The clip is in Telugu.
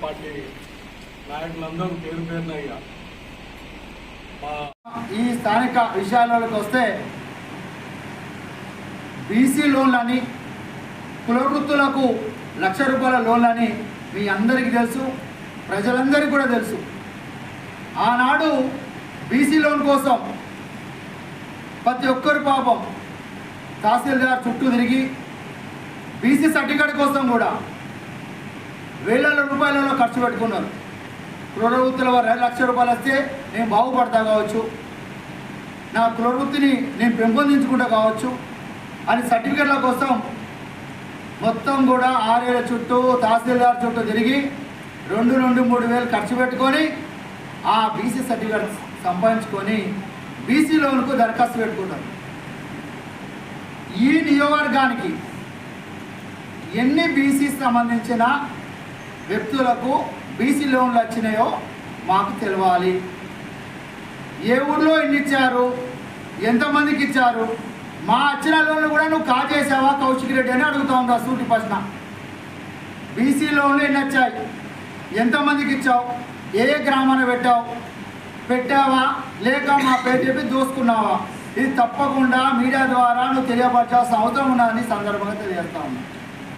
పార్టీ నాయకులందరూ పేరు పేరునయ్యా. ఈ స్థానిక విషయాలకు వస్తే బీసీ లోన్లని, కుల వృత్తులకు ₹1,00,000 లోన్లని మీ అందరికీ తెలుసు, ప్రజలందరికీ కూడా తెలుసు. ఆనాడు బీసీ లోన్ కోసం ప్రతి ఒక్కరు పాపం తహసీల్దార్ చుట్టూ తిరిగి బీసీ సర్టిఫికేట్ కోసం కూడా వేల రూపాయలలో ఖర్చు పెట్టుకున్నారు. కుల వృత్తుల వారు ₹1,00,000 వస్తే నేను బాగుపడతా కావచ్చు, నా కుల వృత్తిని నేను పెంపొందించుకుంటా కావచ్చు అని సర్టిఫికేట్ల కోసం మొత్తం కూడా 6 ఏళ్ళ చుట్టూ తహసీల్దార్ చుట్టూ తిరిగి 2 నుండి 3 వేలు ఖర్చు పెట్టుకొని ఆ బీసీ సర్టిఫికేట్ సంపాదించుకొని బీసీ లోన్కు దరఖాస్తు పెట్టుకున్నారు. ఈ నియోజకవర్గానికి ఎన్ని బీసీ సంబంధించిన వ్యక్తులకు బీసీ లోన్లు వచ్చినాయో మాకు తెలవాలి. ఏ ఊళ్ళో ఎన్ని ఇచ్చారు, ఎంతమందికి ఇచ్చారు, మా వచ్చిన లోన్లు కూడా నువ్వు కాజేసావా కౌశిక్ రెడ్డి అని అడుగుతా ఉందా సూటి ప్రశ్న. బీసీ లోన్లు ఎన్ని వచ్చాయి, ఎంతమందికి ఇచ్చావు, ఏ గ్రామాన పెట్టావా లేక మా పేరు చెప్పి దోసుకున్నావా? ఇది తప్పకుండా మీడియా ద్వారా నువ్వు తెలియపరచాల్సిన అవసరం ఉన్నదని సందర్భంగా తెలియజేస్తా ఉన్నా.